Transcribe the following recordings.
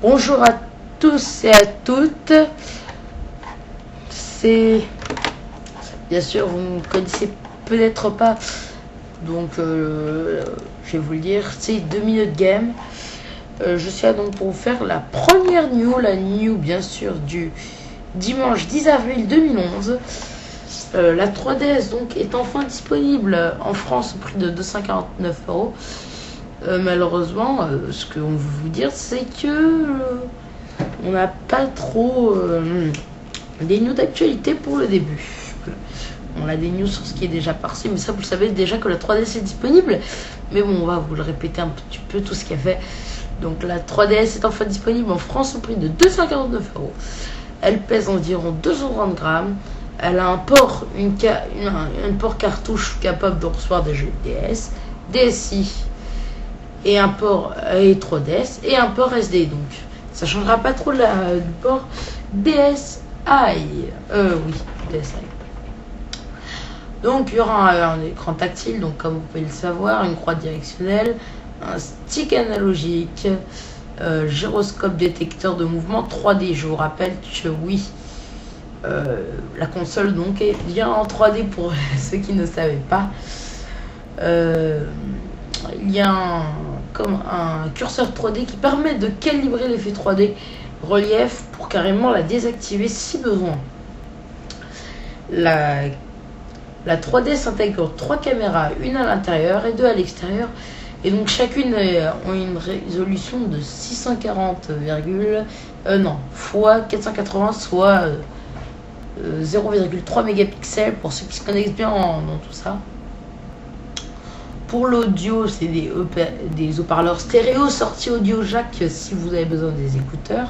Bonjour à tous et à toutes. C'est bien sûr, vous ne me connaissez peut-être pas, donc je vais vous le dire, c'est 2 minutes game. Je suis là donc pour vous faire la première news, la news bien sûr du dimanche 10 avril 2011. La 3DS donc est enfin disponible en France au prix de 249 €. Malheureusement, ce qu'on veut vous dire, c'est que on n'a pas trop des news d'actualité pour le début. On a des news sur ce qui est déjà passé, mais ça vous le savez déjà que la 3DS est disponible. Mais bon, on va vous le répéter un petit peu tout ce qu'elle fait. Donc la 3DS est enfin disponible en France au prix de 249 €. Elle pèse environ 230 grammes. Elle a un port, un port cartouche capable de recevoir des jeux DS, DSi et un port et 3DS et un port SD. Donc ça changera pas trop du port DSi. Oui, DSi. Donc il y aura un écran tactile, donc comme vous pouvez le savoir, une croix directionnelle, un stick analogique, gyroscope détecteur de mouvement 3D. Je vous rappelle que oui, la console donc est bien en 3D pour ceux qui ne savaient pas. Il y a un curseur 3D qui permet de calibrer l'effet 3D relief pour carrément la désactiver si besoin. La 3D s'intègre 3 caméras, une à l'intérieur et 2 à l'extérieur, et donc chacune ont une résolution de 640, fois 480, soit 0,3 mégapixels pour ceux qui se connaissent bien dans tout ça. Pour l'audio, c'est des haut-parleurs stéréo sortis audio jack si vous avez besoin des écouteurs.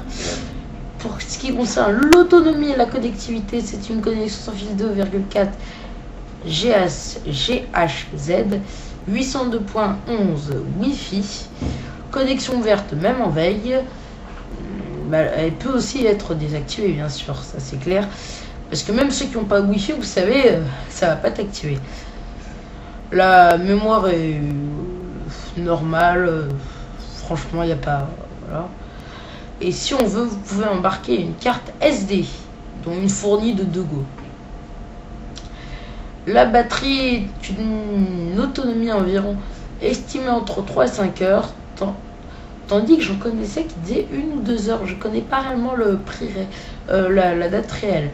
Pour ce qui concerne l'autonomie et la connectivité, c'est une connexion sans fil 2,4 GHz 802.11 Wi-Fi, connexion ouverte même en veille. Elle peut aussi être désactivée, bien sûr, ça c'est clair, parce que même ceux qui n'ont pas Wi-Fi, vous savez, ça va pas t'activer. La mémoire est normale, franchement il n'y a pas, voilà. Et si on veut, vous pouvez embarquer une carte SD, dont une fournie de 2 Go. La batterie est une autonomie environ estimée entre 3 et 5 heures, tandis que j'en connaissais qui disaient 1 ou 2 heures. Je connais pas réellement le prix, la date réelle.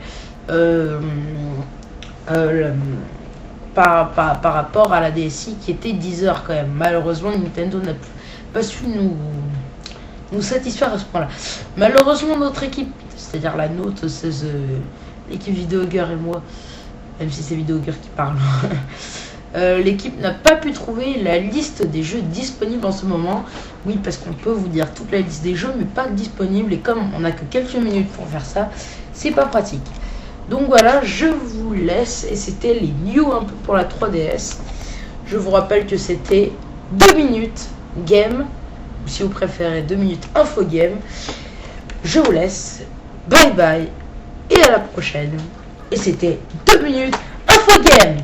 Par rapport à la DSi qui était 10 heures quand même. Malheureusement, Nintendo n'a pas su nous satisfaire à ce point-là. Malheureusement, notre équipe, c'est-à-dire la nôtre, c'est l'équipe Vidéogueur et moi, même si c'est Vidéogueur qui parle, l'équipe n'a pas pu trouver la liste des jeux disponibles en ce moment. Oui, parce qu'on peut vous dire toute la liste des jeux, mais pas disponible. Et comme on n'a que quelques minutes pour faire ça, c'est pas pratique. Donc voilà, je vous laisse. Et c'était les news un peu pour la 3DS. Je vous rappelle que c'était 2 minutes game, ou si vous préférez 2 minutes info game. Je vous laisse. Bye bye. Et à la prochaine. Et c'était 2 minutes info game.